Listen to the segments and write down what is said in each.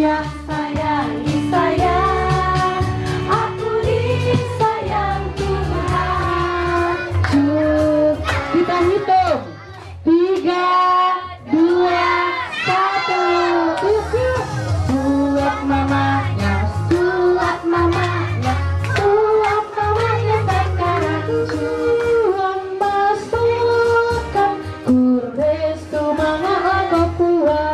Sayang, sayang, disayang, aku disayang Tuhan. Kita hitung 3, 2, 1. Suap mamanya, suap mamanya, suap mamanya sekarang. Juang masukkan kurestu mga ako kuat.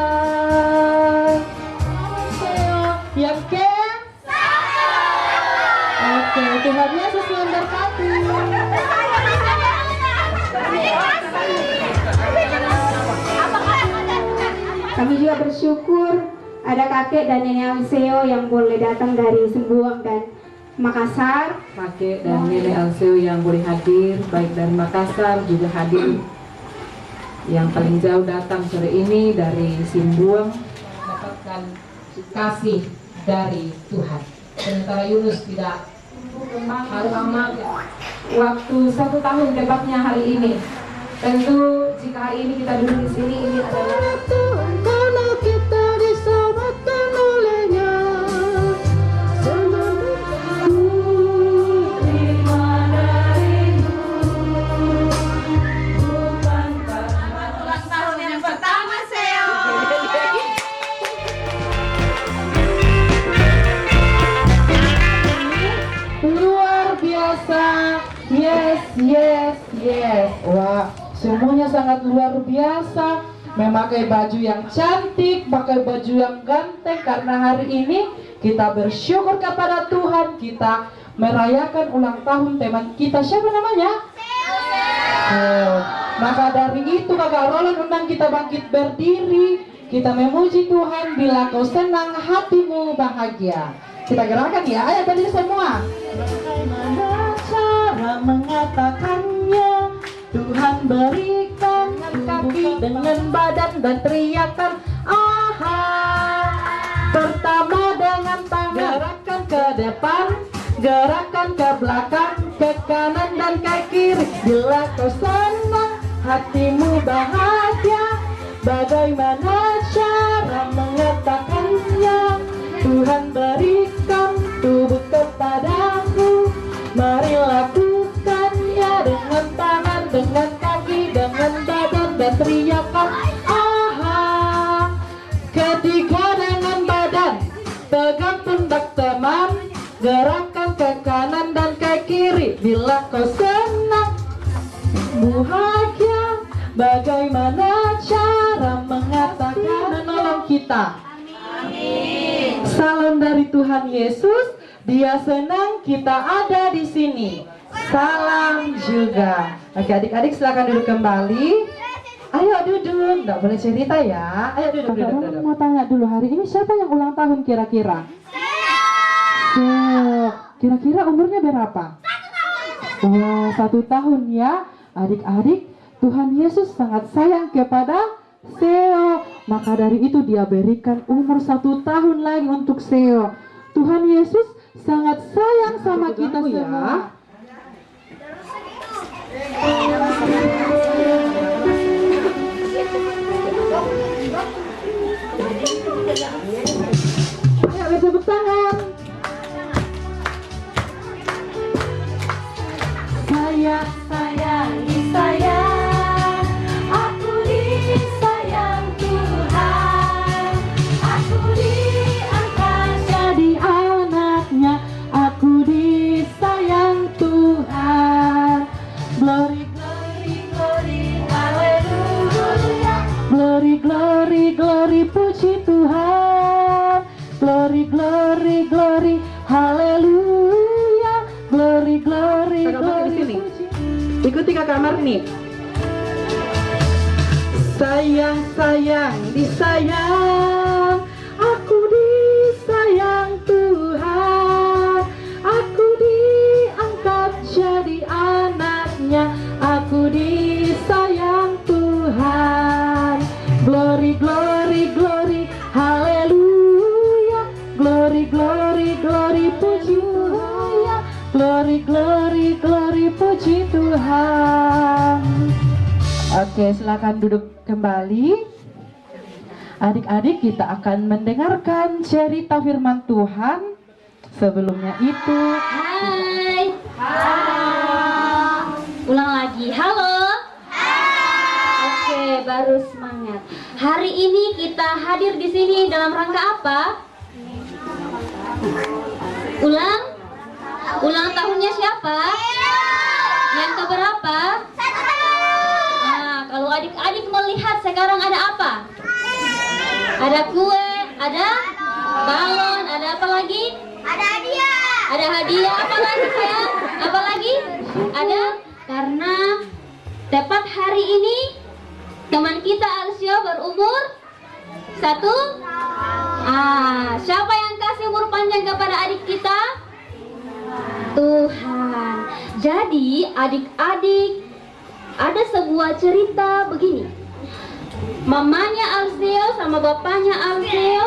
Yang ke? Oke, Tuhan Yesus memberkati. Kami juga bersyukur ada kakek dan nenek Alseo yang boleh datang dari Sembuang dan Makassar. Kakek dan nenek Alseo yang boleh hadir, baik dari Makassar juga hadir. Yang paling jauh datang sore ini dari Simbuang, mendapatkan kasih dari Tuhan. Sementara Yunus tidak amat waktu 1 tahun tepatnya hari ini. Tentu jika hari ini kita duduk di sini, ini adalah kalau kita diselamatkan olehnya. Ulang tahun yang pertama, Seo. Luar biasa. Yes, yes, yes. Wah, semuanya sangat luar biasa. Memakai baju yang cantik, pakai baju yang ganteng. Karena hari ini kita bersyukur kepada Tuhan. Kita merayakan ulang tahun teman kita. Siapa namanya? Oh, maka dari itu Kakak Roland undang kita bangkit berdiri. Kita memuji Tuhan. Bila kau senang, hatimu bahagia. Kita gerakan ya, ayo berdiri semua. Bagaimana cara mengatakannya? Tuhan berikan kaki dengan badan dan teriakan aha. Pertama dengan tangan, gerakan ke depan, gerakan ke belakang, ke kanan dan ke kiri. Bila kau senang, hatimu bahagia. Bagaimana cara mengatakannya? Tuhan berikan tubuh kepadaku. Mari lakukannya dengan tangan, dengan kaki, dengan badan dan teriakan aha. Ketiga dengan badan, pegang pundak teman, gerakan ke kanan dan ke kiri. Bila kau senang, bahagia. Bagaimana cara mengatakan menolong kita? Amin. Salam dari Tuhan Yesus. Dia senang kita ada di sini. Salam juga. Oke, adik-adik silakan duduk kembali. Ayo duduk, nggak boleh cerita ya. Ayo duduk, duduk. Mau tanya dulu, hari ini siapa yang ulang tahun kira-kira? Kira-kira umurnya berapa? 1 tahun. Wah, 1 tahun ya. Adik-adik, Tuhan Yesus sangat sayang kepada Seo. Maka dari itu dia berikan umur 1 tahun lagi untuk Seo. Tuhan Yesus sangat sayang sama kita semua. Ayo tepuk tangan. Sayang, sayang, disayang, aku disayang Tuhan. Aku diangkat Jadi anaknya, aku disayang Tuhan. Glory, glory, glory, haleluya. glory, glory, glory, puji Tuhan. Glory, glory, glory, haleluya. Glory, glory, glory, puji. Ikuti Kakak Marni. Sayang, sayang, disayang, aku disayang Tuhan. Aku diangkat jadi anaknya, aku disayang Tuhan. Glory, glory, glory, haleluya. Glory, glory, glory, puji Tuhan. Glory, glory, glory, puji Tuhan. Oke, silakan duduk kembali. Adik-adik, kita akan mendengarkan cerita firman Tuhan. Sebelumnya itu, Hai. Ulang lagi. Halo. Oke, baru semangat. Hari ini kita hadir di sini dalam rangka apa? Ulang tahunnya siapa? Yang keberapa? Nah, kalau adik-adik melihat sekarang ada apa? Ada kue, ada balon, ada apa lagi? Ada hadiah. Ada hadiah, apa lagi sayang? Apa lagi? Ada, karena tepat hari ini teman kita Alsio berumur 1. Siapa yang kasih umur panjang kepada adik kita? Tuhan. Jadi adik-adik, ada sebuah cerita begini. Mamanya Alsio sama bapaknya Alsio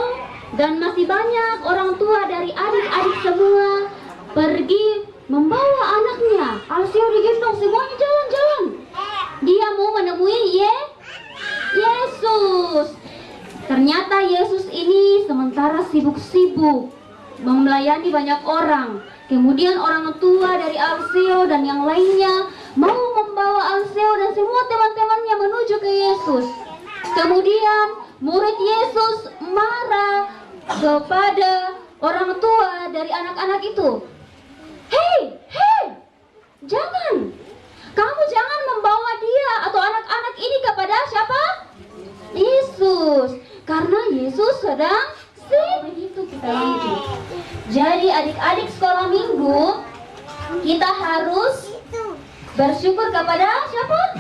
dan masih banyak orang tua dari adik-adik semua pergi membawa anaknya. Alsio digendong, semuanya jalan-jalan. Dia mau menemui Yesus. Ternyata Yesus ini sementara sibuk-sibuk melayani banyak orang. Kemudian orang tua dari Alsio dan yang lainnya mau membawa Alsio dan semua teman-temannya menuju ke Yesus. Kemudian murid Yesus marah kepada orang tua dari anak-anak itu. Hei, jangan! Kamu jangan membawa dia atau anak-anak ini kepada siapa? Yesus. Karena Yesus sedang begitu. Kita lanjut. Jadi adik-adik sekolah minggu, kita harus bersyukur kepada siapa?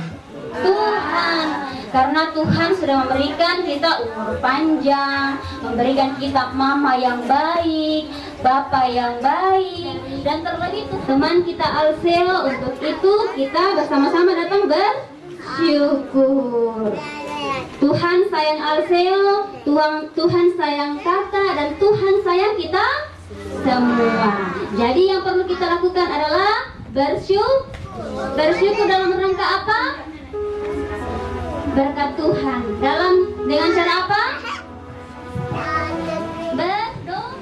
Tuhan. Karena Tuhan sudah memberikan kita umur panjang, memberikan kita mama yang baik, bapak yang baik, dan terlebih teman kita Alseo. Untuk itu kita bersama-sama datang bersyukur. Tuhan sayang Alseo, Tuhan sayang kakak, dan Tuhan sayang kita semua. Jadi yang perlu kita lakukan adalah bersyukur dalam rangka apa? Berkat Tuhan. Dengan cara apa? Berdoa.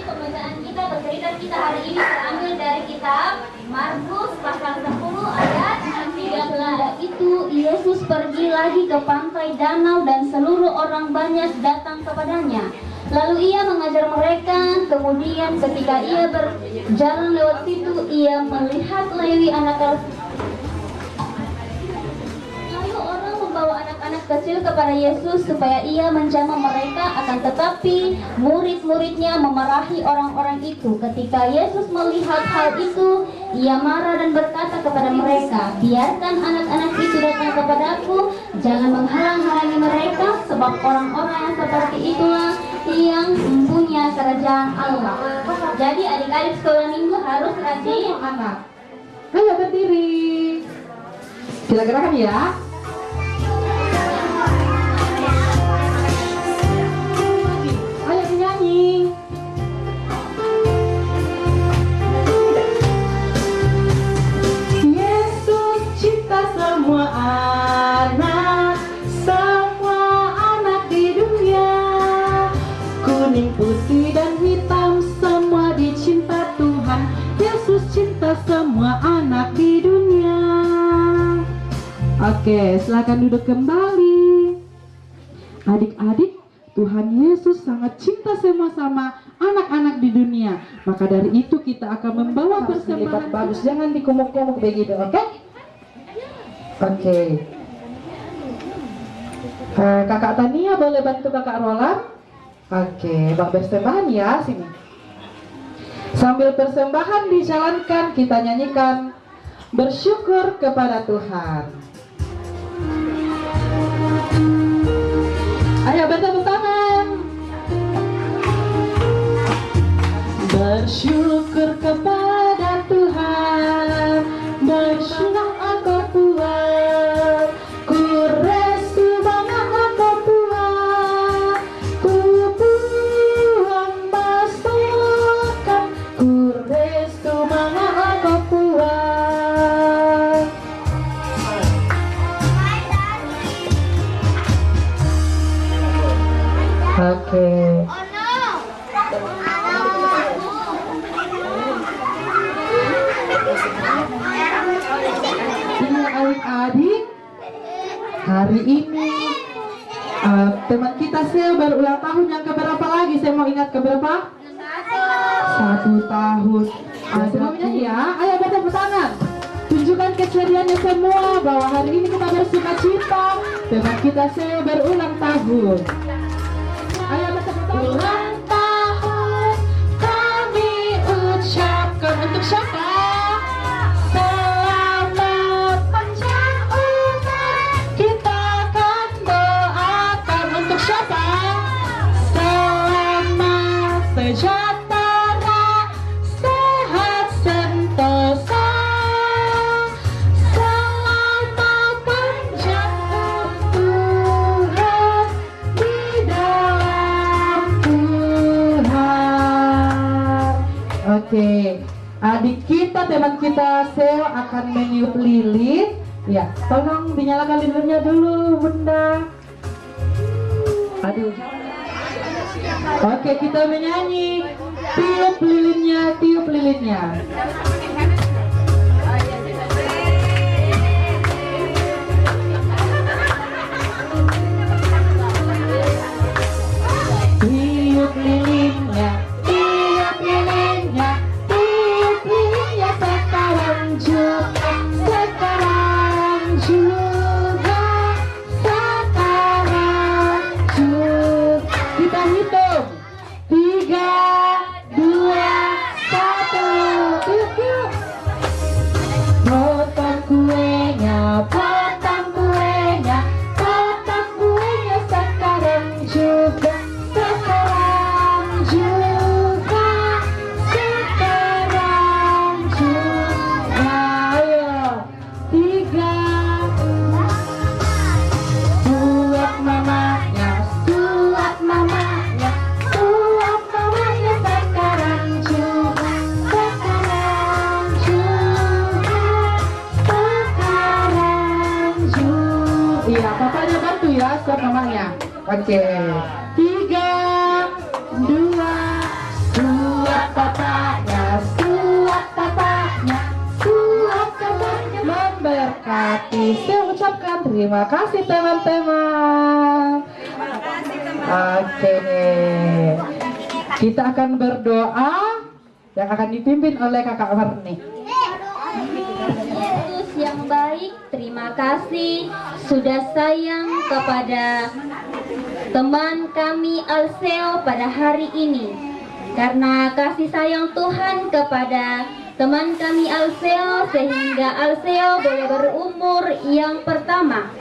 Pembacaan kita bercerita kita hari ini terambil dari kitab Markus pasal 10 ayat 13. Itu Yesus pergi lagi ke pantai danau dan seluruh orang banyak datang kepadanya. Lalu ia mengajar mereka. Kemudian ketika ia berjalan lewat situ, ia melihat Lewi anak Alfeus. Lalu orang membawa anak-anak kecil kepada Yesus supaya ia menjamah mereka, akan tetapi murid-muridnya memarahi orang-orang itu. Ketika Yesus melihat hal itu, ia marah dan berkata kepada mereka, "Biarkan anak-anak itu datang kepadaku, jangan menghalang-halangi mereka, sebab orang-orang yang seperti itulah yang mempunyai kerajaan Allah." Jadi adik-adik sekolah minggu harus rajin. anak, ayo berdiri. Kita gerakan ya. Ayo menyanyi. Yesus cinta semua anak di dunia. Kuning, putih, dan hitam semua dicinta Tuhan. Yesus cinta semua anak di dunia. Oke, silakan duduk kembali. Adik-adik, Tuhan Yesus sangat cinta sama-sama anak-anak di dunia. Maka dari itu kita akan membawa persembahan. Bagus, jangan dikumuk-kumuk begitu, oke? Oke. Kakak Tania boleh bantu kakak Roland? Oke, bak persembahan ya, sini. Sambil persembahan dijalankan, kita nyanyikan bersyukur kepada Tuhan. Ayo bertepuk tangan. bersyukur kepada Tuhan, bersyukur aku Tuhan, ku restu banget aku Tuhan, ku buang masukan, ku restu banget aku Tuhan. Oke. Adik-adik, hari ini teman kita saya berulang tahun yang keberapa lagi? Saya mau ingat keberapa? 1 tahun. Saya mau nyanyi ya. Ayo tepuk tangan. Tunjukkan kesedihannya semua bahwa hari ini kita bersuka cita. Teman kita saya berulang tahun. Ayo tepuk tangan. Ulang tahun kami ucapkan untuk siapa? Selamat panjang umur. Kita akan doakan untuk siapa? Selamat sejahtera, sehat sentosa. Selamat panjang umur di dalam Tuhan. Oke, adik kita, teman kita Seo akan meniup lilin. Ya, tolong dinyalakan lilinnya dulu, Bunda. Aduh. Oke, kita menyanyi. Tiup lilinnya, tiup lilinnya. Tiup lilinnya, tiup lilinnya, tiup lilinnya sekarang juga, sekarang juga, sekarang juga. Kita hitung 3, 2, 1. Tiup, tiup. Potong kuenya, potong kuenya, potong kuenya sekarang juga, sekarang juga, sekarang juga. Ayo, 3. Suap mamanya, suap mamanya, suap mamanya sekarang juga, sekarang juga, sekarang juga. Iya, papanya bantu ya, suap mamanya. Oke. 3, 2, suap papanya, suap papanya, suap papanya memberkati. Saya ucapkan terima kasih teman-teman. Oke. Kita akan berdoa yang akan dipimpin oleh Kakak Warni. Yesus yang baik, terima kasih sudah sayang kepada teman kami Alseo pada hari ini. Karena kasih sayang Tuhan kepada teman kami Alseo sehingga Alseo boleh berumur yang pertama.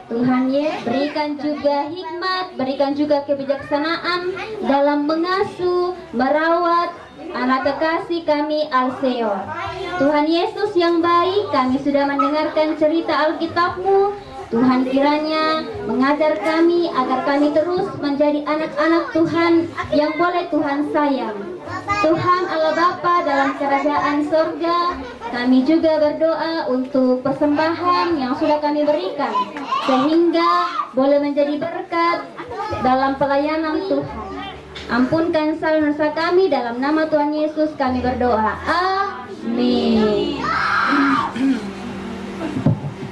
Tuhan berikan juga hikmat, berikan juga kebijaksanaan dalam mengasuh, merawat anak kekasih kami Alseo. Tuhan Yesus yang baik, kami sudah mendengarkan cerita Alkitab-Mu. Tuhan kiranya mengajar kami agar kami terus menjadi anak-anak Tuhan yang boleh Tuhan sayang. Tuhan Allah Bapa dalam kerajaan sorga, kami juga berdoa untuk persembahan yang sudah kami berikan, sehingga boleh menjadi berkat dalam pelayanan Tuhan. Ampunkan salah dosa kami, dalam nama Tuhan Yesus kami berdoa. Amin.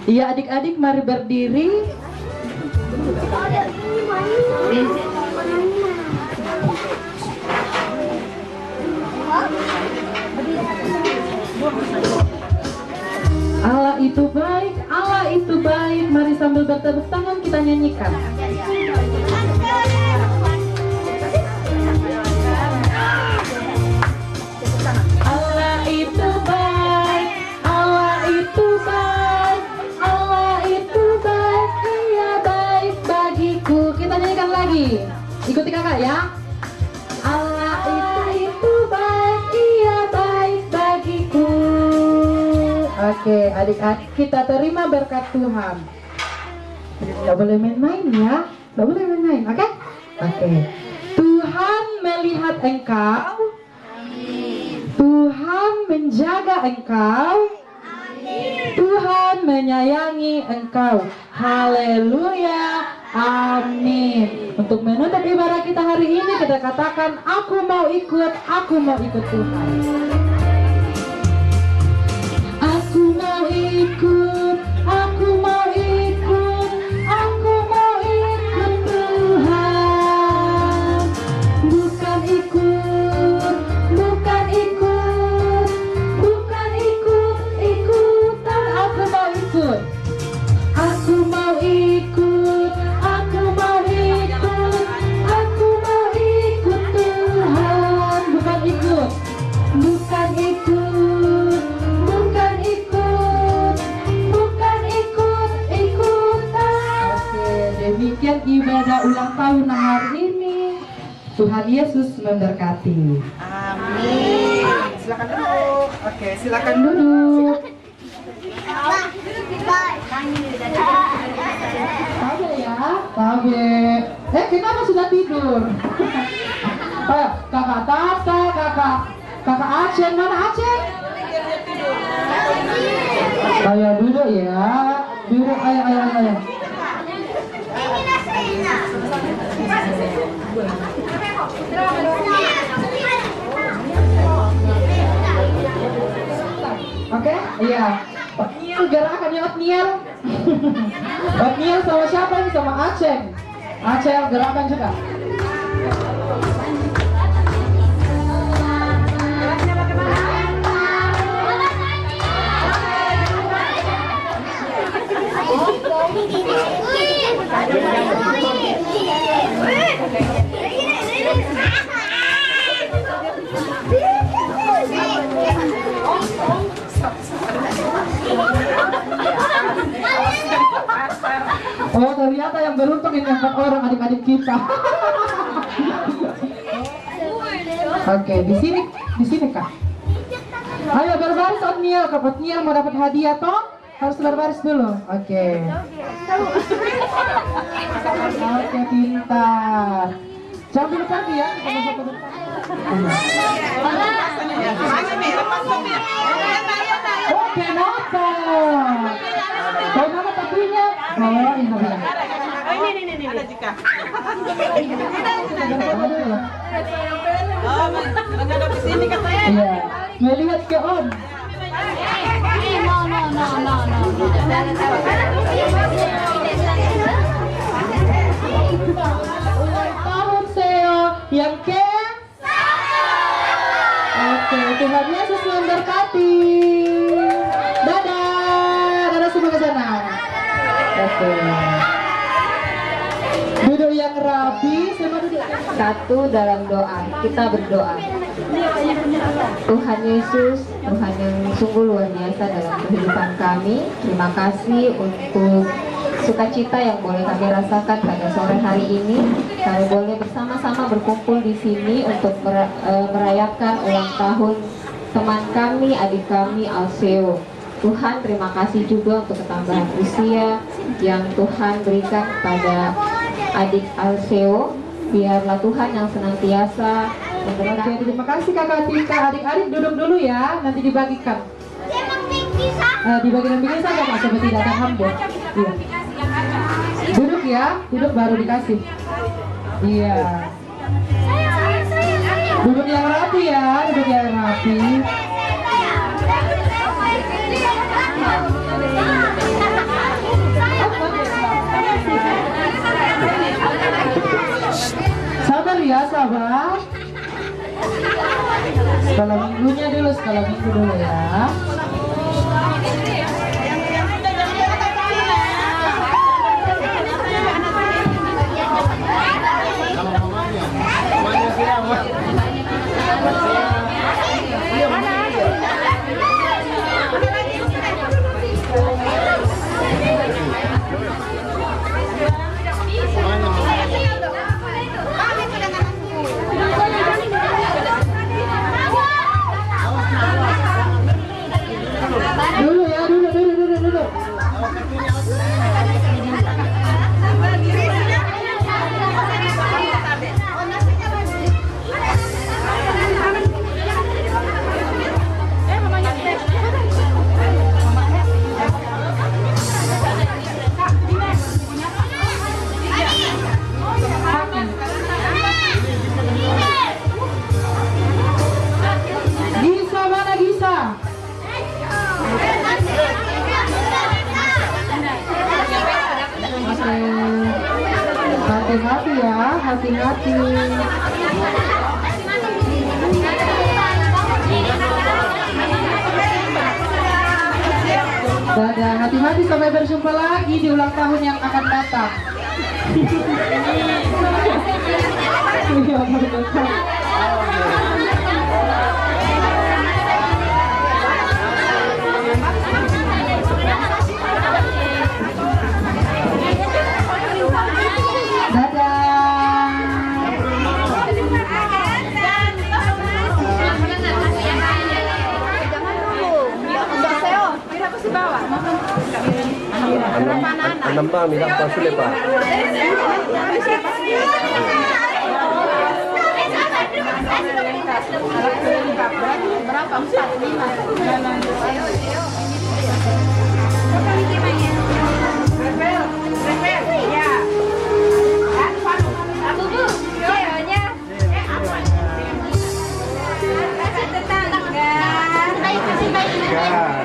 Iya adik-adik, mari berdiri. Allah itu baik, Allah itu baik. Mari sambil bertepuk tangan kita nyanyikan. Allah itu baik, Allah itu baik, Allah itu baik, Dia baik bagiku. Kita nyanyikan lagi. Ikuti kakak ya. Allah itu baik. Oke, adik-adik kita terima berkat Tuhan. Tidak boleh main-main ya. Tidak boleh main-main, oke? Oke. Tuhan melihat engkau. Tuhan menjaga engkau. Tuhan menyayangi engkau. Haleluya. Amin. Untuk menutup ibadah kita hari ini, kita katakan, aku mau ikut Tuhan. Aku mau ikut, aku mau ikut, aku mau ikut Tuhan. Bukan ikut, bukan ikut, bukan ikut-ikutan. Aku mau ikut, aku mau ikut, aku mau ikut, aku mau ikut Tuhan. Bukan ikut, bukan ikut, bukan ikut, bukan ikut-ikutan. Oke, demikian ibadah ulang tahun hari ini. Tuhan Yesus memberkati. Amin. Silakan duduk. Oke, silakan Duduk. Tabe ya, tabe. Kenapa sudah tidur? Kakak Tata, kakak Aceh, mana Aceh? Ayo duduk ya, duduk, ayo. Oke, iya. Otniel gerakannya Otniel. Otniel sama siapa nih? Sama Aceh. Aceh gerakan juga. Oh, ternyata yang beruntung ini 4 orang adik-adik kita. Oke, di sini Kak. Ayo berbaris Otniel, Kak Otniel mau dapat hadiah toh? Harus berbaris dulu. Oke. Oke, pintar. Jangan dulu pergi ya. Oke, nota. Kau mana tapinya? Oh, ini. Ini ada Jika. Oh, menghadap ke sini katanya. Iya, melihat ke Om. Ulang tahun Seo yang ke? Oke, Tuhan Yesus memberkati. Dadah semua ke sana. Oke. Duduk yang rapi, semua duduk. Satu dalam doa, kita berdoa. Tuhan Yesus, Tuhan yang sungguh luar biasa dalam kehidupan kami. Terima kasih untuk sukacita yang boleh kami rasakan pada sore hari ini. Kami boleh bersama-sama berkumpul di sini untuk merayakan ulang tahun teman kami, adik kami, Alseo. Tuhan, terima kasih juga untuk ketambahan usia yang Tuhan berikan kepada adik Alseo. Biarlah Tuhan yang senantiasa Oke, terima kasih Kakak Tika. Adik-adik duduk dulu ya, nanti dibagikan. Dibagikan bikin saja Mas, seperti tidak ada hambur. Iya. Duduk ya, duduk baru dikasih. Iya. Duduk yang rapi ya, duduk yang rapi. Sabar ya, sabar. Skala minggunya dulu, skala minggu dulu ya. Dulu ya, dulu. hati-hati. Dadah, hati-hati sampai berjumpa lagi di ulang tahun yang akan datang. Iya, betul. Enam Pak, minta konsul ya Pak. Berapa? 4, 5. Ya.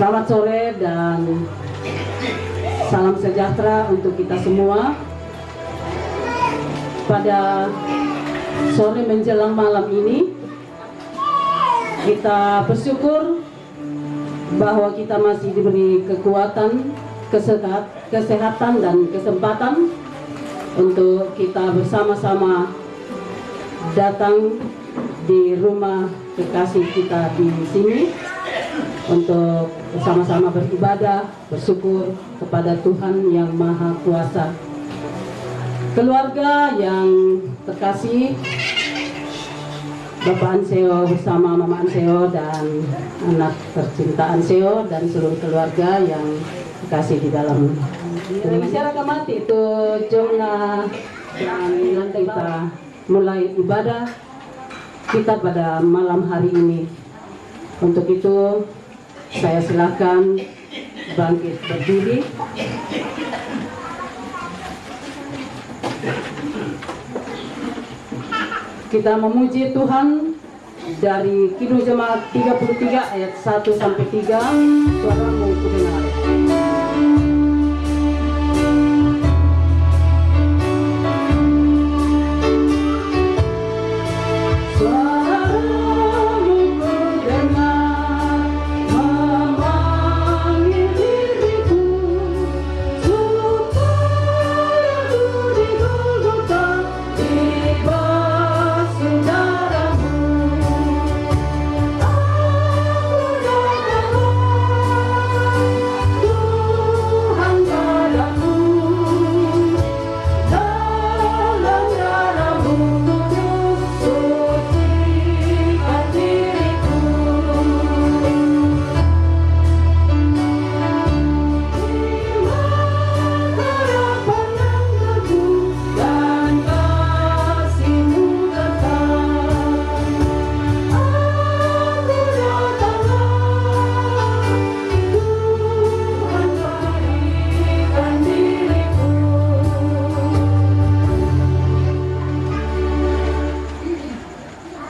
Selamat sore dan salam sejahtera untuk kita semua. Pada sore menjelang malam ini, kita bersyukur bahwa kita masih diberi kekuatan, kesehatan dan kesempatan untuk kita bersama-sama datang di rumah kekasih kita di sini untuk bersama-sama beribadah, bersyukur kepada Tuhan yang Maha Kuasa. Keluarga yang terkasih, Bapak Anseo bersama Mama Anseo dan anak tercinta Anseo dan seluruh keluarga yang terkasih di dalam masyarakat mati itu jomna yang kita mulai ibadah kita pada malam hari ini. Untuk itu saya silakan bangkit berdiri. Kita memuji Tuhan dari Kidung Jemaat 33 ayat 1 sampai 3. Suaramu kudengar.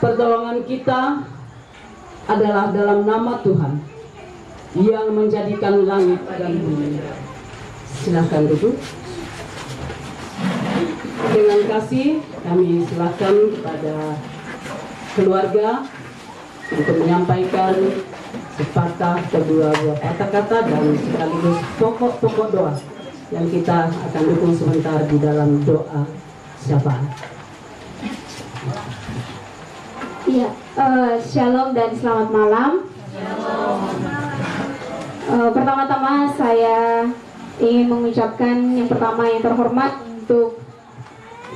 Pertolongan kita adalah dalam nama Tuhan yang menjadikan langit dan bumi. Silakan duduk. Dengan kasih kami silakan kepada keluarga untuk menyampaikan sepatah kedua buah kata-kata dan sekaligus pokok-pokok doa yang kita akan dukung sebentar di dalam doa syafaat. Iya, shalom dan selamat malam. Pertama-tama saya ingin mengucapkan yang pertama yang terhormat untuk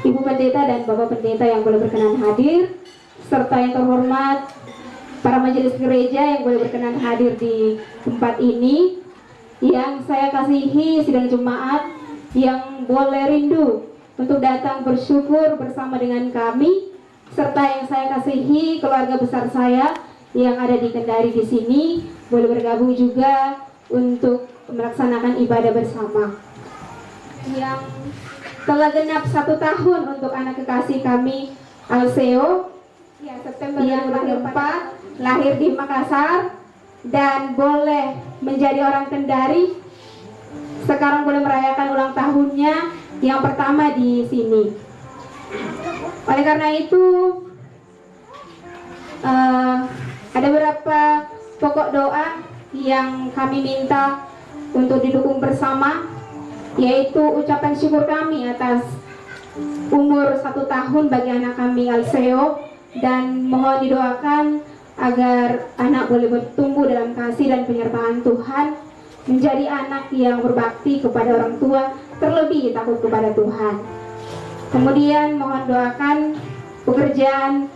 Ibu Pendeta dan Bapak Pendeta yang boleh berkenan hadir, serta yang terhormat para majelis gereja yang boleh berkenan hadir di tempat ini, yang saya kasihi sidang jemaat yang boleh rindu untuk datang bersyukur bersama dengan kami, serta yang saya kasihi keluarga besar saya yang ada di Kendari di sini boleh bergabung juga untuk melaksanakan ibadah bersama. Yang telah genap 1 tahun untuk anak kekasih kami Alseo, ya, September yang 2004, lahir di Makassar dan boleh menjadi orang Kendari. Sekarang boleh merayakan ulang tahunnya yang pertama di sini. Oleh karena itu ada beberapa pokok doa yang kami minta untuk didukung bersama, yaitu ucapan syukur kami atas umur 1 tahun bagi anak kami Alseo, dan mohon didoakan agar anak boleh bertumbuh dalam kasih dan penyertaan Tuhan, menjadi anak yang berbakti kepada orang tua, terlebih takut kepada Tuhan. Kemudian mohon doakan pekerjaan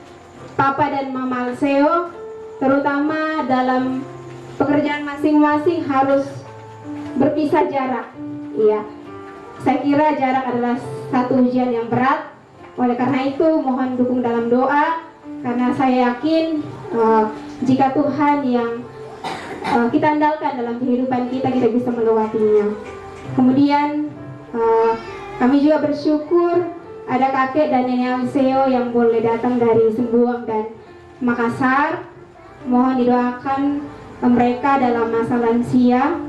Papa dan Mama Alseo, terutama dalam pekerjaan masing-masing harus berpisah jarak. Iya, saya kira jarak adalah satu ujian yang berat. Oleh karena itu mohon dukung dalam doa, karena saya yakin jika Tuhan yang kita andalkan dalam kehidupan kita bisa melewatinya. Kemudian kami juga bersyukur ada kakek dan nenek Alseo yang boleh datang dari Sembuang dan Makassar. Mohon didoakan mereka dalam masa lansia.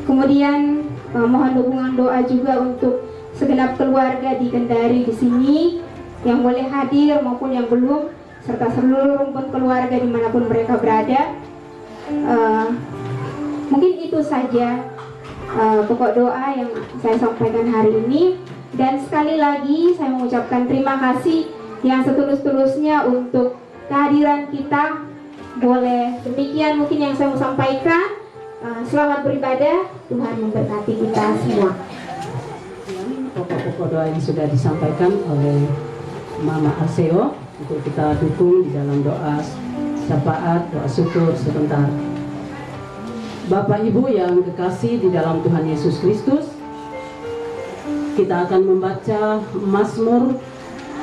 Kemudian mohon dukungan doa juga untuk segenap keluarga di Kendari di sini yang boleh hadir maupun yang belum, serta seluruh rumpun keluarga dimanapun mereka berada. Mungkin itu saja pokok doa yang saya sampaikan hari ini. Dan sekali lagi saya mengucapkan terima kasih yang setulus-tulusnya untuk kehadiran kita. Boleh demikian mungkin yang saya mau sampaikan. Selamat beribadah, Tuhan memberkati kita semua. Pokok-pokok doa yang sudah disampaikan oleh Mama Alseo untuk kita dukung di dalam doa syafaat, doa syukur sebentar. Bapak Ibu yang kekasih di dalam Tuhan Yesus Kristus, kita akan membaca Mazmur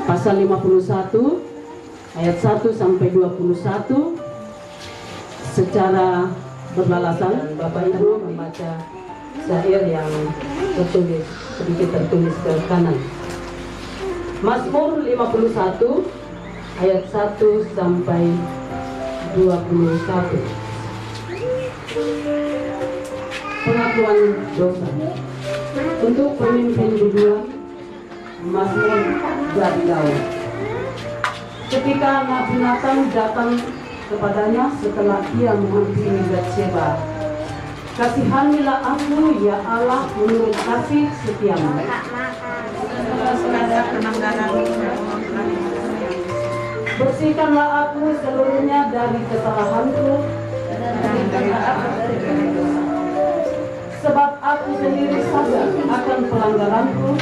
pasal 51 ayat 1 sampai 21 secara berbalasan. Bapak Ibu membaca syair yang tertulis, sedikit tertulis ke kanan. Mazmur 51 ayat 1 sampai 21. Pengakuan dosa. Untuk pemimpin berdua, Mazmur dari Daud. Ketika Nabi Nathan datang kepadanya setelah ia menghampiri Batsheba, kasihanilah aku ya Allah menurut kasih setiamu. Bersihkanlah aku seluruhnya dari kesalahanku, sebab aku sendiri sadar akan pelanggaranku,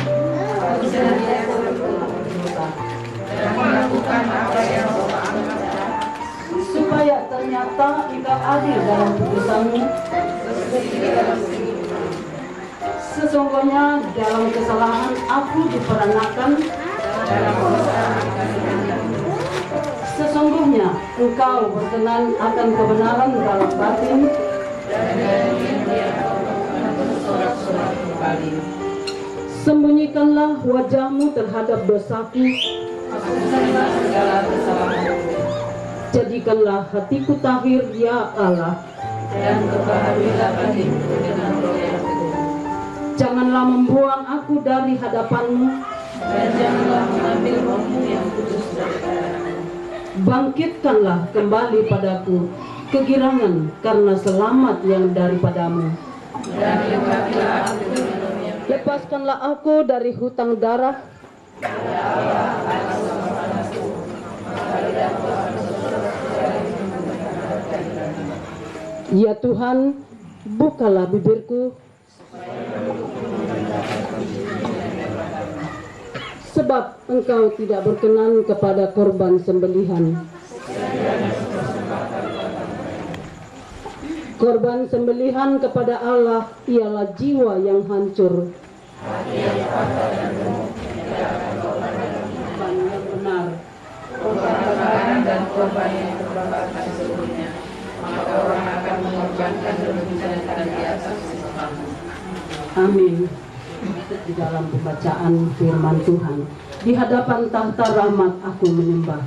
supaya ternyata engkau adil dalam putusanmu. Sesungguhnya dalam kesalahan aku diperanakan, sesungguhnya engkau berkenan akan kebenaran dalam batin. Sembunyikanlah wajahmu terhadap dosaku. Jadikanlah hatiku tahir, ya Allah. Dan berbahagialah batinku dengan roh yang teguh. Janganlah membuang aku dari hadapanmu. Dan janganlah mengambil rohmu yang kudus daripadaku. Bangkitkanlah kembali padaku kegirangan karena selamat yang daripadamu. Dan lengkapilah aku dengan roh yang teguh. Lepaskanlah aku dari hutang darah. Ya Tuhan, bukalah bibirku, sebab Engkau tidak berkenan kepada korban sembelihan. Korban sembelihan kepada Allah ialah jiwa yang hancur. Korban yang benar, korban dan korban yang terbakar seluruhnya. Maka orang akan mengorbankan dan di atas sesamamu. Amin. Di dalam pembacaan firman Tuhan, di hadapan tahta rahmat aku menyembah.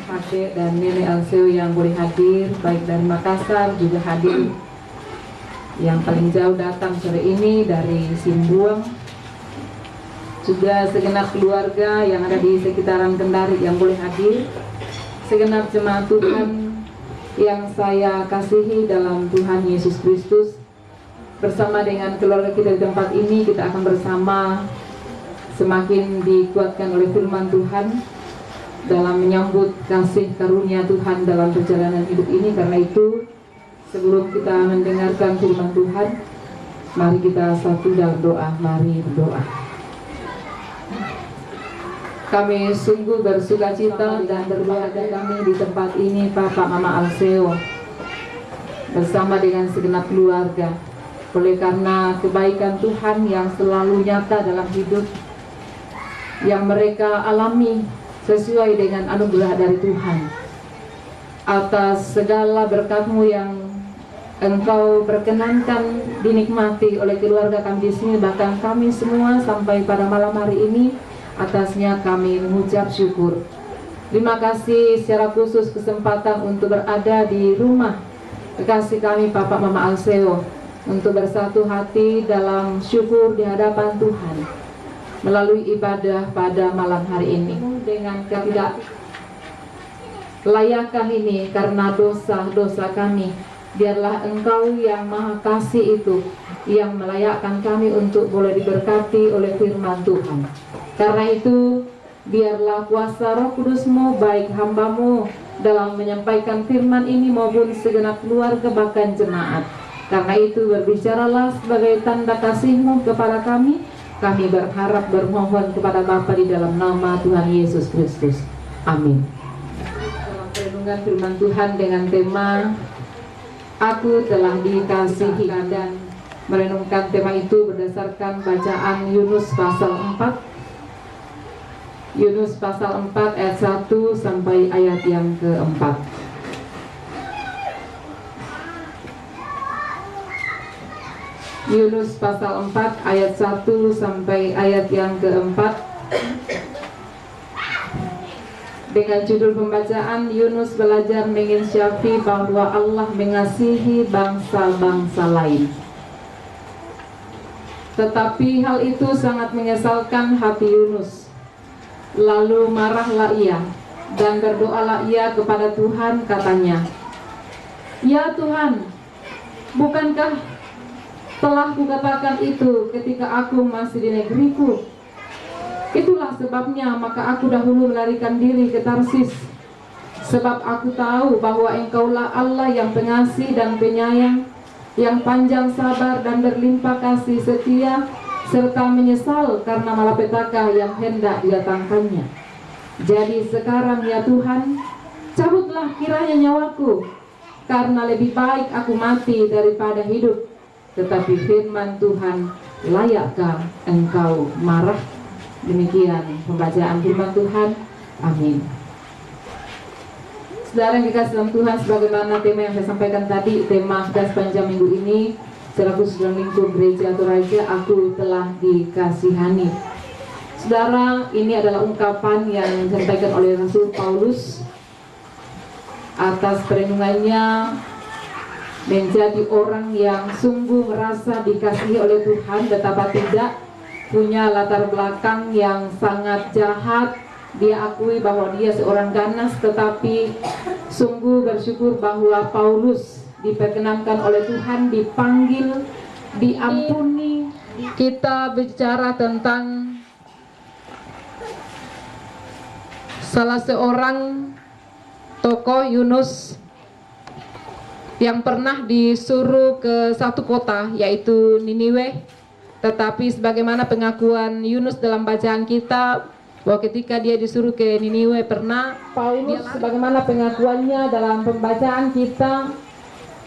Kakek dan Nenek Alseo yang boleh hadir, baik dari Makassar juga hadir, yang paling jauh datang sore ini dari Simbuang, juga segenap keluarga yang ada di sekitaran Kendari yang boleh hadir, segenap jemaat Tuhan yang saya kasihi dalam Tuhan Yesus Kristus. Bersama dengan keluarga kita di tempat ini, kita akan bersama semakin dikuatkan oleh firman Tuhan dalam menyambut kasih karunia Tuhan dalam perjalanan hidup ini. Karena itu, sebelum kita mendengarkan firman Tuhan, mari kita satu dalam doa. Mari berdoa. Kami sungguh bersukacita dan berbahagia kami di tempat ini, Papa Mama Alseo, bersama dengan segenap keluarga, oleh karena kebaikan Tuhan yang selalu nyata dalam hidup yang mereka alami sesuai dengan anugerah dari Tuhan. Atas segala berkat-Mu yang Engkau perkenankan dinikmati oleh keluarga kami di sini, bahkan kami semua sampai pada malam hari ini, atasnya kami mengucap syukur. Terima kasih secara khusus kesempatan untuk berada di rumah kekasih kami Papa Mama Alseo, untuk bersatu hati dalam syukur di hadapan Tuhan melalui ibadah pada malam hari ini. Dengan ketidaklayakan ini karena dosa-dosa kami, biarlah Engkau yang Maha Kasih itu yang melayakkan kami untuk boleh diberkati oleh firman Tuhan. Karena itu, biarlah kuasa Roh Kudus-Mu, baik hamba-Mu dalam menyampaikan firman ini maupun segenap keluarga bahkan jemaat. Karena itu, berbicaralah sebagai tanda kasih-Mu kepada kami. Kami berharap bermohon kepada Bapa di dalam nama Tuhan Yesus Kristus. Amin. Dalam renungan firman Tuhan dengan tema Aku telah dikasihi, dan merenungkan tema itu berdasarkan bacaan Yunus pasal 4. Yunus pasal 4 ayat 1 sampai ayat yang keempat. Yunus pasal 4 ayat 1 sampai ayat yang keempat. dengan judul pembacaan Yunus belajar menginsyafi bahwa Allah mengasihi bangsa-bangsa lain. Tetapi hal itu sangat mengesalkan hati Yunus. Lalu marahlah ia dan berdoalah ia kepada Tuhan, katanya, "Ya Tuhan, bukankah telah kukatakan itu ketika aku masih di negeriku? Itulah sebabnya maka aku dahulu melarikan diri ke Tarsis, sebab aku tahu bahwa Engkaulah Allah yang pengasih dan penyayang, yang panjang sabar dan berlimpah kasih setia, serta menyesal karena malapetaka yang hendak didatangkannya. Jadi sekarang ya Tuhan, cabutlah kiranya nyawaku, karena lebih baik aku mati daripada hidup. Tetapi firman Tuhan, layakkah Engkau marah?" Demikian pembacaan firman Tuhan. Amin. Saudara yang dikasih dalam Tuhan, sebagaimana tema yang saya sampaikan tadi, tema kita sepanjang minggu ini, selaku dalam lingkup gereja Toraja, aku telah dikasihani. Saudara, ini adalah ungkapan yang disampaikan oleh Rasul Paulus atas perenungannya menjadi orang yang sungguh merasa dikasihi oleh Tuhan, betapa tidak, punya latar belakang yang sangat jahat. Dia akui bahwa dia seorang ganas, tetapi sungguh bersyukur bahwa Paulus diperkenankan oleh Tuhan, dipanggil, diampuni. Kita bicara tentang salah seorang tokoh, Yunus, yang pernah disuruh ke satu kota, yaitu Niniwe. Tetapi sebagaimana pengakuan Yunus dalam bacaan kita, bahwa ketika dia disuruh ke Niniwe pernah, Paulus sebagaimana pengakuannya dalam pembacaan kita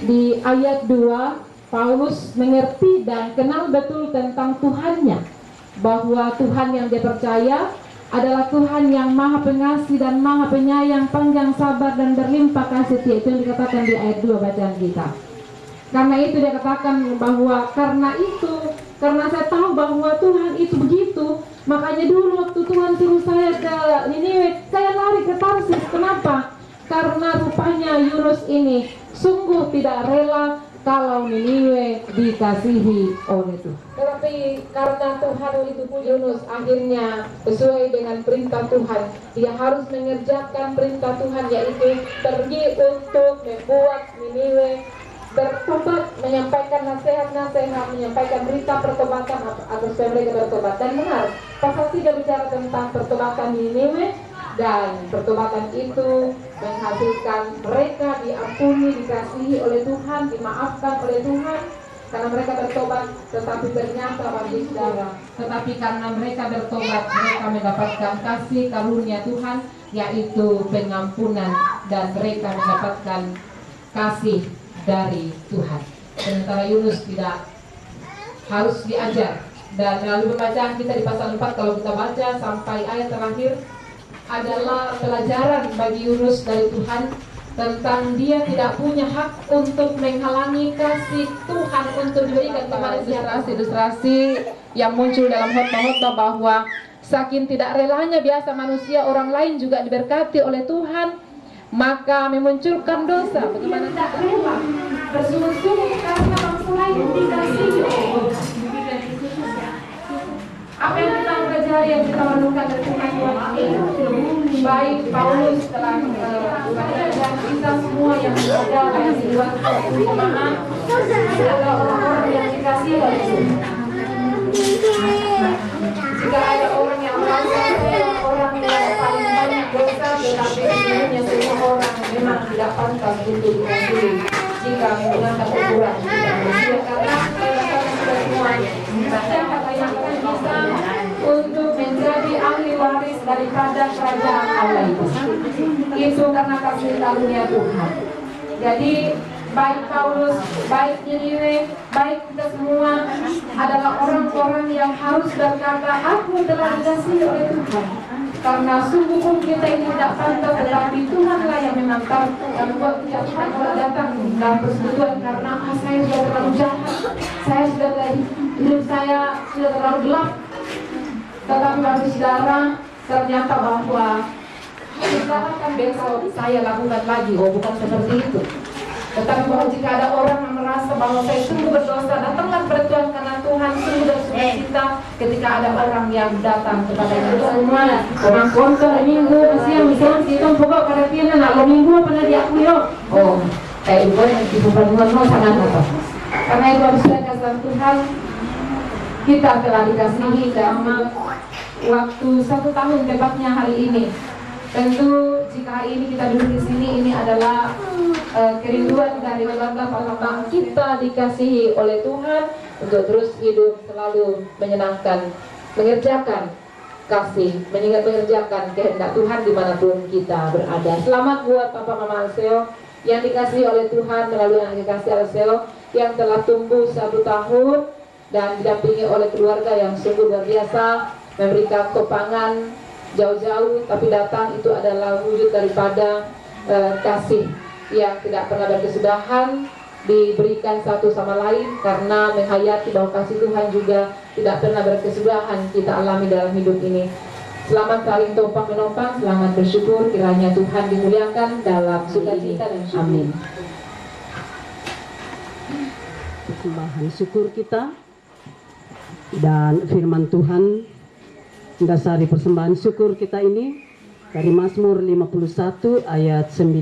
di ayat 2, Paulus mengerti dan kenal betul tentang Tuhannya, bahwa Tuhan yang dia percaya adalah Tuhan yang maha pengasih dan maha penyayang, panjang sabar dan berlimpah kasih. Itu yang dikatakan di ayat 2 bacaan kita. Karena itu dia katakan bahwa karena saya tahu bahwa Tuhan itu begitu, makanya dulu waktu Tuhan suruh saya ke Niniwe, saya lari ke Tarsis. Kenapa? Karena rupanya Yunus ini sungguh tidak rela kalau Niniwe dikasihi oleh Tuhan. Tetapi karena Tuhan itu pun, Yunus akhirnya sesuai dengan perintah Tuhan, dia harus mengerjakan perintah Tuhan, yaitu pergi untuk membuat Niniwe bertobat, menyampaikan nasihat-nasihat, menyampaikan berita pertobatan agar supaya mereka bertobat. Dan benar, pasal 3 bicara tentang pertobatan di Niniwe, dan pertobatan itu menghasilkan mereka diampuni, dikasihi oleh Tuhan, dimaafkan oleh Tuhan karena mereka bertobat. Tetapi ternyata bagi saudara, tetapi karena mereka bertobat, mereka mendapatkan kasih karunia Tuhan, yaitu pengampunan, dan mereka mendapatkan kasih dari Tuhan. Sementara Yunus tidak, harus diajar. Dan melalui pembacaan kita di pasal 4, kalau kita baca sampai ayat terakhir, adalah pelajaran bagi Yunus dari Tuhan tentang dia tidak punya hak untuk menghalangi kasih Tuhan untuk diberikan kepada ilustrasi yang muncul dalam khotbah-khotbah bahwa saking tidak relanya biasa manusia orang lain juga diberkati oleh Tuhan, maka memunculkan dosa. Bagaimana tidak rela bersungguh-sungguh karena bangsa lain dikasihi oleh Tuhan. Apa yang kita pelajari, yang kita renungkan dari Tuhan ini, baik Paulus telah mengajar kita semua yang ada di luar perumahan adalah orang-orang yang dikasihi oleh Tuhan. Jika ada orang yang merasa orang yang paling banyak dosa, tetapi sebenarnya semua orang memang tidak pantas untuk dikasihi jika menggunakan ukuran kita manusia, karena kita semua siapa yang akan bisa untuk menjadi ahli waris daripada kerajaan Allah itu karena kasih karunia Tuhan. Jadi baik Paulus, baik Niniwe, baik kita semua adalah orang-orang yang harus berkata, aku telah dikasihi oleh Tuhan. Karena sungguh pun kita ini tidak pantas, tetapi Tuhanlah yang mengantar dan buat kita kalau datang dalam persekutuan karena saya sudah terlalu jahat, saya sudah hidup saya sudah terlalu gelap. Tetapi bagi saudara, ternyata bahwa silahkan besok saya lakukan lagi. Oh, bukan seperti itu. Tetapi bahwa jika ada orang yang merasa bahwa saya sungguh berdosa, datanglah kepada Tuhan karena Tuhan sungguh dan sukacita ketika ada orang yang datang kepada Tuhan. Orang kontor minggu masih yang misalnya kita pokok pada tiada nak lo minggu pada diakui yo. Oh, kayak itu yang ibu perempuan sangat apa? Karena itu harus kasih Tuhan. Kita telah dikasihi selama waktu 1 tahun tepatnya hari ini. Tentu jika hari ini kita duduk di sini, ini adalah kerinduan dari keluarga Pak. Kita dikasihi oleh Tuhan untuk terus hidup selalu menyenangkan, mengerjakan kasih, mengerjakan kehendak Tuhan dimanapun kita berada. Selamat buat Papa Mama Alseo yang dikasihi oleh Tuhan melalui anak kekasih Alseo yang telah tumbuh 1 tahun dan didampingi oleh keluarga yang sungguh luar biasa, memberikan topangan jauh-jauh, tapi datang itu adalah wujud daripada kasih yang tidak pernah berkesudahan, diberikan satu sama lain karena menghayati bahwa kasih Tuhan juga tidak pernah berkesudahan kita alami dalam hidup ini. Selamat saling topang menopang, selamat bersyukur, kiranya Tuhan dimuliakan dalam sukacita dan syukur. Amin. Persembahan syukur kita dan firman Tuhan dasari persembahan syukur kita ini dari Mazmur 51 ayat 19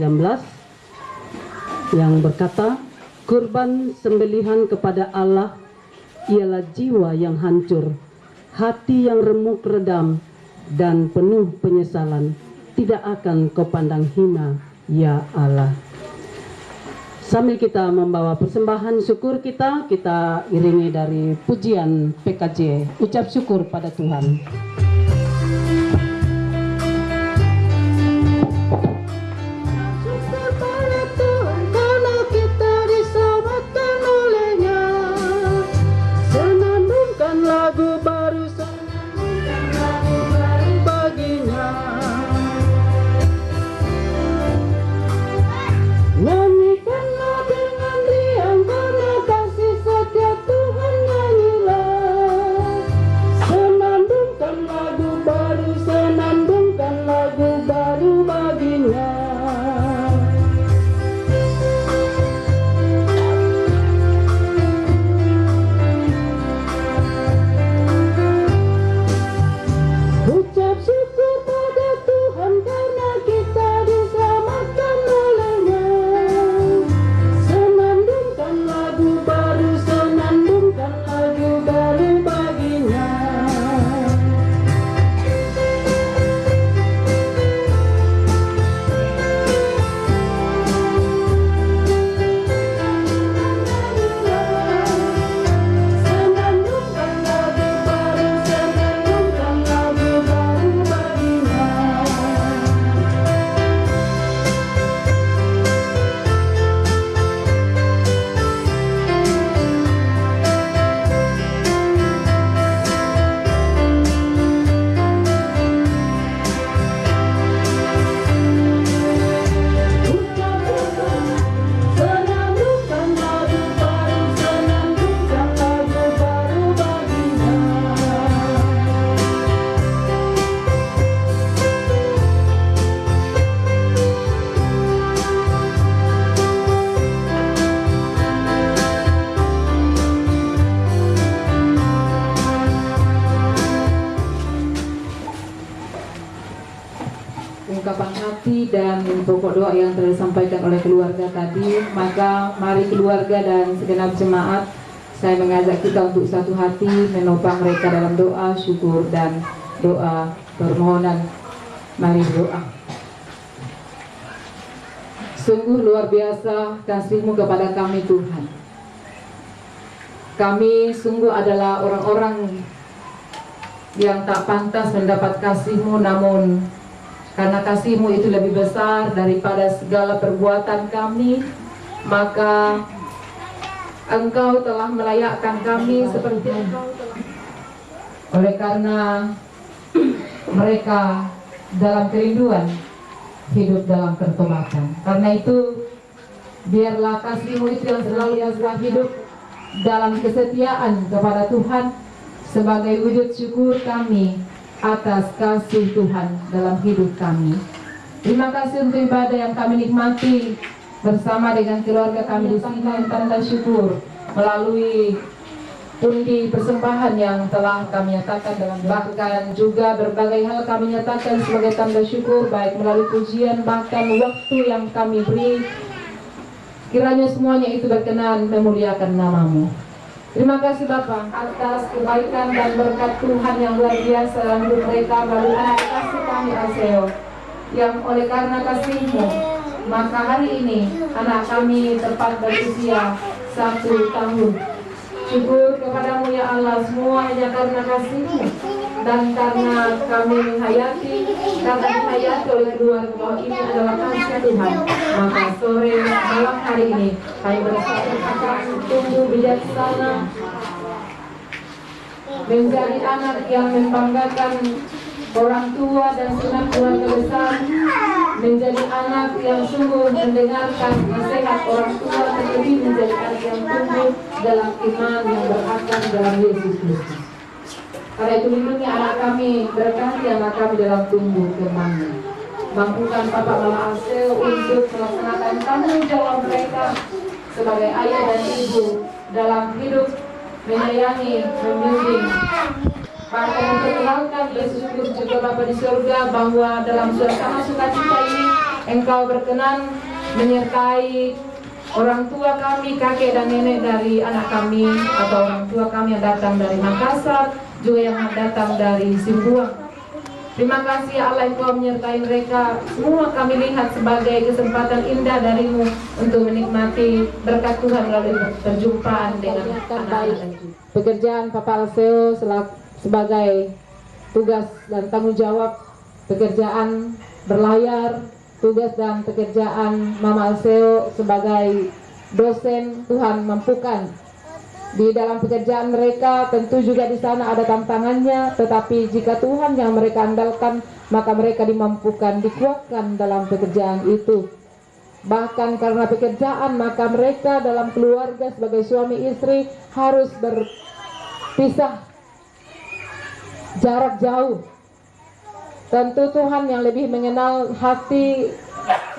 yang berkata, kurban sembelihan kepada Allah ialah jiwa yang hancur, hati yang remuk redam dan penuh penyesalan, tidak akan kau pandang hina ya Allah. Sambil kita membawa persembahan syukur kita iringi dari pujian PKJ, ucap syukur pada Tuhan. Lagu baru baginya, nyanyikanlah dengan riang karena kasih setia Tuhan, nyanyilah. Senandungkan lagu baru baginya. Ungkapan hati dan pokok doa yang telah disampaikan oleh keluarga tadi, maka mari keluarga dan segenap jemaat, saya mengajak kita untuk satu hati menopang mereka dalam doa syukur dan doa permohonan. Mari doa. Sungguh luar biasa kasih-Mu kepada kami Tuhan. Kami sungguh adalah orang-orang yang tak pantas mendapat kasih-Mu, namun karena kasih-Mu itu lebih besar daripada segala perbuatan kami, maka Engkau telah melayakkan kami seperti Engkau telah. Oleh karena mereka dalam kerinduan hidup dalam pertobatan. Karena itu biarlah kasih-Mu itu yang selalu hidup dalam kesetiaan kepada Tuhan sebagai wujud syukur kami atas kasih Tuhan dalam hidup kami. Terima kasih untuk ibadah yang kami nikmati bersama dengan keluarga kami di sini. Tanda syukur melalui pundi persembahan yang telah kami nyatakan dalam, bahkan juga berbagai hal kami nyatakan sebagai tanda syukur, baik melalui pujian bahkan waktu yang kami beri. Kiranya semuanya itu berkenan memuliakan nama-Mu. Terima kasih Bapa atas kebaikan dan berkat Tuhan yang luar biasa dalam hidup mereka melalui anak kasih kami Alseo, yang oleh karena kasih-Mu maka hari ini anak kami tepat berusia 1 tahun. Syukur kepadamu ya Allah, semua hanya karena kasih-Mu dan karena kami menghayati, karena dihayati oleh keluarga bahwa ini adalah kasih Tuhan. Maka sore malam hari ini kami bersatu akan tumbuh bijaksana, menjadi anak yang membanggakan orang tua dan senang keluarga besar, menjadi anak yang sungguh mendengarkan nasihat orang tua, tetapi menjadi anak yang tumbuh dalam iman yang berakar dalam Yesus Kristus. Karena itu lindungi anak kami, berkati anak kami dalam tumbuh kembangnya. Mampukan Bapak Mama Alseo untuk melaksanakan tanggung jawab mereka sebagai ayah dan ibu dalam hidup, menyayangi, membimbing, bahkan memperkenalkan Yesus Kristus juga Bapa di surga, bahwa dalam suasana sukacita ini Engkau berkenan menyertai orang tua kami, kakek dan nenek dari anak kami, atau orang tua kami yang datang dari Makassar, juga yang datang dari Simbuang. Terima kasih ya Allah, Engkau menyertai mereka. Semua kami lihat sebagai kesempatan indah dari-Mu untuk menikmati berkat Tuhan melalui perjumpaan dengan anak-anak. Pekerjaan Papa Alseo sebagai tugas dan tanggung jawab, pekerjaan berlayar, tugas dan pekerjaan Mama Alseo sebagai dosen, Tuhan mampukan. Di dalam pekerjaan mereka tentu juga di sana ada tantangannya, tetapi jika Tuhan yang mereka andalkan, maka mereka dimampukan, dikuatkan dalam pekerjaan itu. Bahkan karena pekerjaan, maka mereka dalam keluarga sebagai suami istri harus berpisah jarak jauh. Tentu Tuhan yang lebih mengenal hati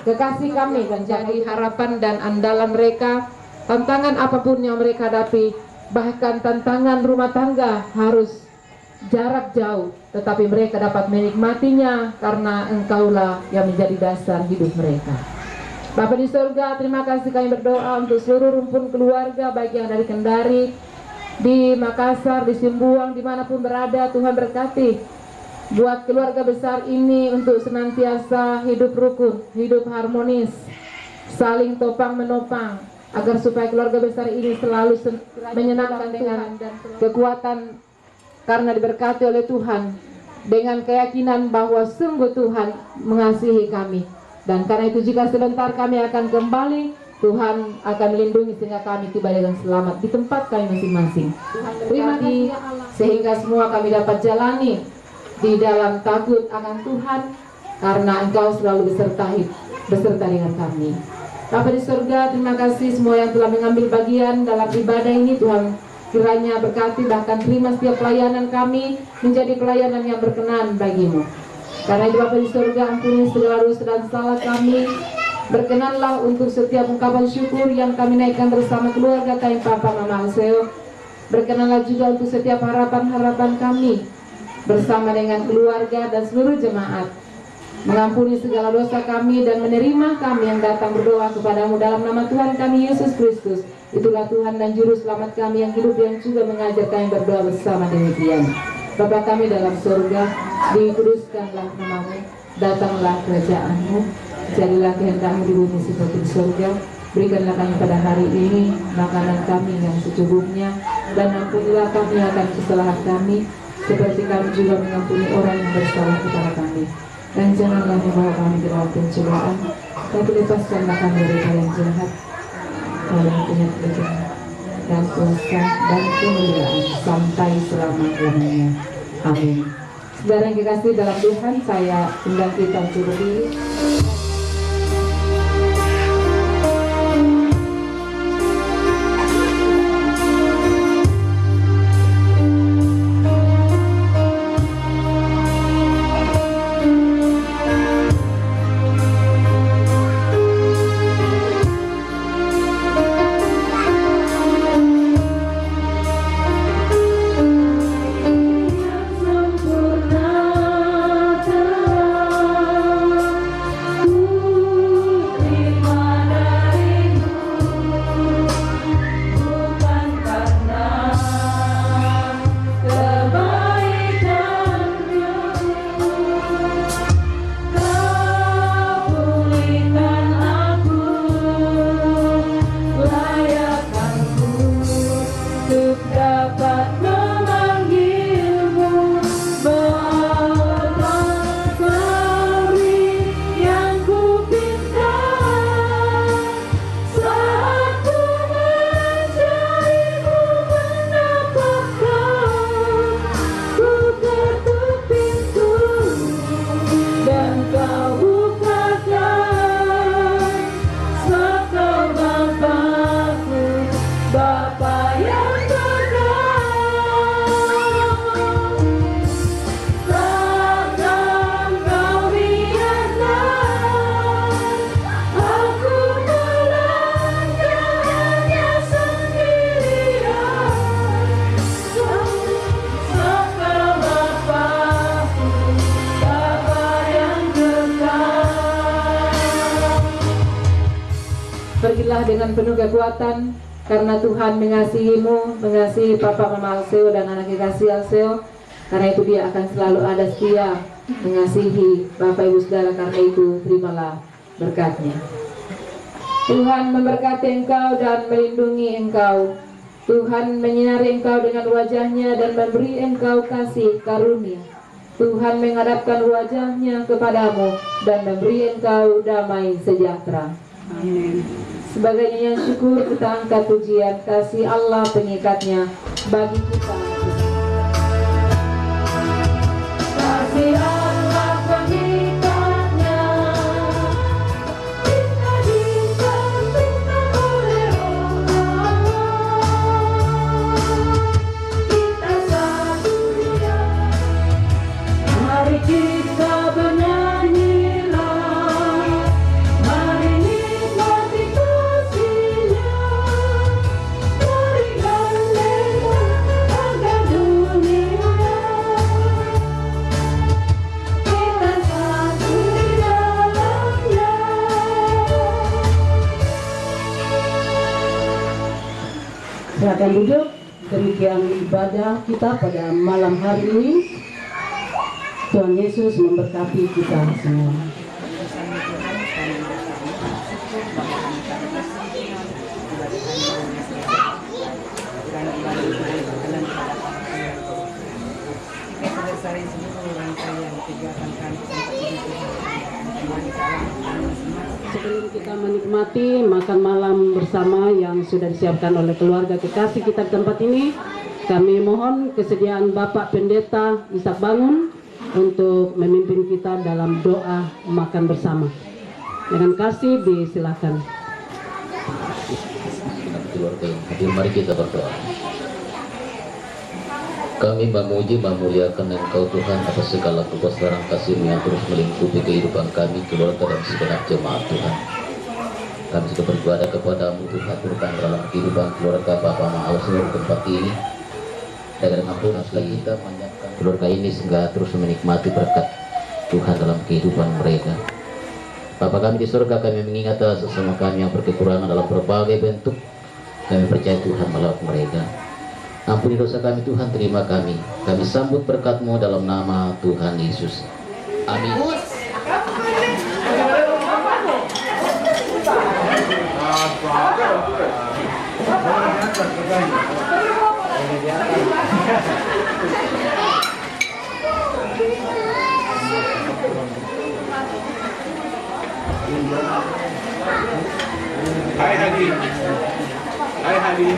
kekasih kami dan jadi harapan dan andalan mereka. Tantangan apapun yang mereka hadapi, bahkan tantangan rumah tangga harus jarak jauh, tetapi mereka dapat menikmatinya karena Engkaulah yang menjadi dasar hidup mereka. Bapa di surga, terima kasih kami berdoa untuk seluruh rumpun keluarga, baik yang dari Kendari, di Makassar, di Simbuang, dimanapun berada. Tuhan berkati buat keluarga besar ini untuk senantiasa hidup rukun, hidup harmonis, saling topang menopang, agar supaya keluarga besar ini selalu menyenangkan Tuhan dan kekuatan karena diberkati oleh Tuhan, dengan keyakinan bahwa sungguh Tuhan mengasihi kami. Dan karena itu jika sebentar kami akan kembali, Tuhan akan melindungi sehingga kami tiba dengan selamat di tempat kami masing-masing. Terima kasih sehingga semua kami dapat jalani di dalam takut akan Tuhan, karena Engkau selalu beserta dengan kami. Bapa di surga, terima kasih semua yang telah mengambil bagian dalam ibadah ini. Tuhan kiranya berkati, bahkan terima setiap pelayanan kami menjadi pelayanan yang berkenan bagi-Mu. Karena itu Bapa di surga, ampuni segala dosa dan salah kami. Berkenanlah untuk setiap ungkapan syukur yang kami naikkan bersama keluarga kami Papa Mama Alseo. Berkenanlah juga untuk setiap harapan-harapan kami bersama dengan keluarga dan seluruh jemaat. Mengampuni segala dosa kami dan menerima kami yang datang berdoa kepadamu dalam nama Tuhan kami Yesus Kristus. Itulah Tuhan dan Juru Selamat kami yang hidup, yang juga mengajar kami berdoa bersama demikian. Bapa kami dalam surga, dikuduskanlah nama-Mu, datanglah kerajaan-Mu, jadilah kehendak-Mu di bumi seperti di surga. Berikanlah kami pada hari ini makanan kami yang secukupnya, dan ampunilah kami akan kesalahan kami, seperti kami juga mengampuni orang yang bersalah kepada kami. Dan janganlah membawa kami ke dalam pencobaan, tapi lepaskanlah kami dari yang jahat. Dalam penyakit dan kuasa dan kemuliaan sampai selama-lamanya. Amin. Saudara yang dikasihi dalam Tuhan, saya undang kita untuk berdiri. Pergilah dengan penuh kekuatan, karena Tuhan mengasihimu, mengasihi Papa Mama Alseo dan anak kekasih Alseo. Karena itu dia akan selalu ada setia mengasihi Bapak Ibu Saudara. Karena itu terimalah berkatnya. Tuhan memberkati engkau dan melindungi engkau. Tuhan menyinari engkau dengan wajahnya dan memberi engkau kasih karunia. Tuhan menghadapkan wajahnya kepadamu dan memberi engkau damai sejahtera. Amin. Sebagai nyanyian syukur kita angkat pujian kasih Allah pengikatnya bagi kita. Kasih Allah pengikatnya, kita disampaikan oleh Roh Allah. Kita satu dia, mari kita bernyanyilah, mari nikmati kasih-Nya, mari gandeng harga dunia. Kita satu di dalamnya. Silakan duduk. Demikian ibadah kita pada malam hari ini. Tuhan Yesus memberkati kita semua. Sebelum kita menikmati makan malam bersama yang sudah disiapkan oleh keluarga kekasih kita di tempat ini, kami mohon kesediaan Bapak Pendeta Ishak Bangun untuk memimpin kita dalam doa makan bersama. Dengan kasih disilakan. Keluarga yang hadir, mari kita berdoa. Kami memuji, memuliakan Engkau Tuhan atas segala kebesaran kasih-Mu yang terus melingkupi kehidupan kami, keluarga dan segenap jemaat Tuhan. Kami sudah beribadah kepada-Mu Tuhan, terutama dalam kehidupan keluarga Bapak Mama Alseo di tempat ini. Dan ampunkan kita menyiapkan keluarga ini sehingga terus menikmati berkat Tuhan dalam kehidupan mereka. Bapa kami di surga, kami mengingat sesama kami yang berkekurangan dalam berbagai bentuk. Kami percaya Tuhan melawat mereka. Ampuni dosa kami Tuhan, terima kami. Kami sambut berkat-Mu dalam nama Tuhan Yesus. Amin. Hai Hadi. Hai Hadi.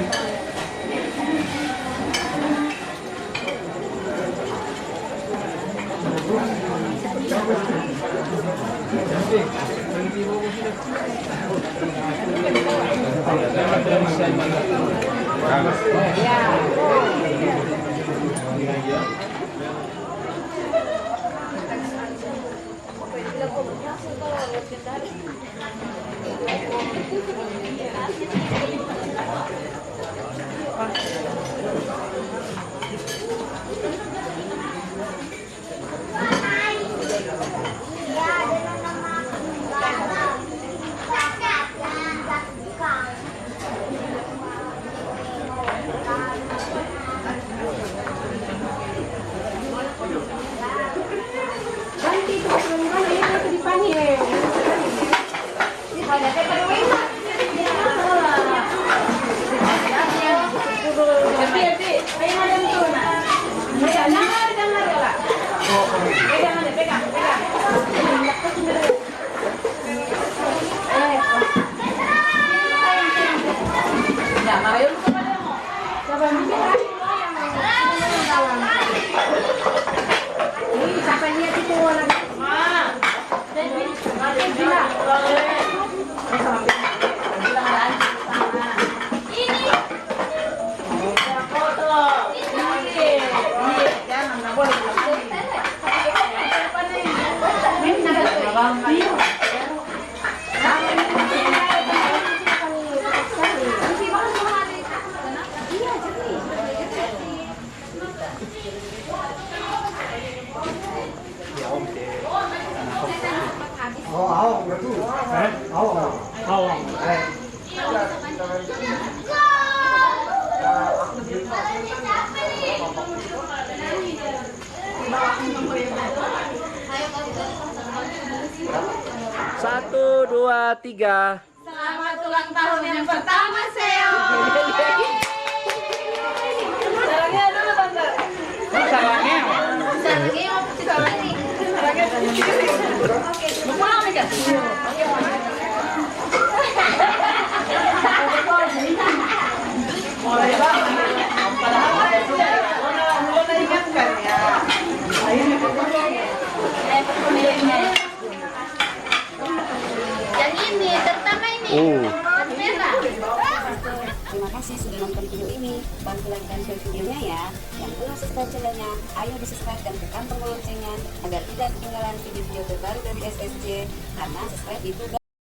Satu, dua, tiga. Selamat ulang tahun yang pertama, Seo. Sarangnya dulu tante. Sarangnya. Mulai banget. Padahal ingatkan ya. Yang ini, terutama ini. Merah. Terima kasih sudah nonton video ini. Bantu like dan share videonya ya. Yang belum subscribe channelnya, ayo di subscribe dan tekan tombol loncengnya agar tidak ketinggalan video-video terbaru dari SSJ. Karena subscribe itu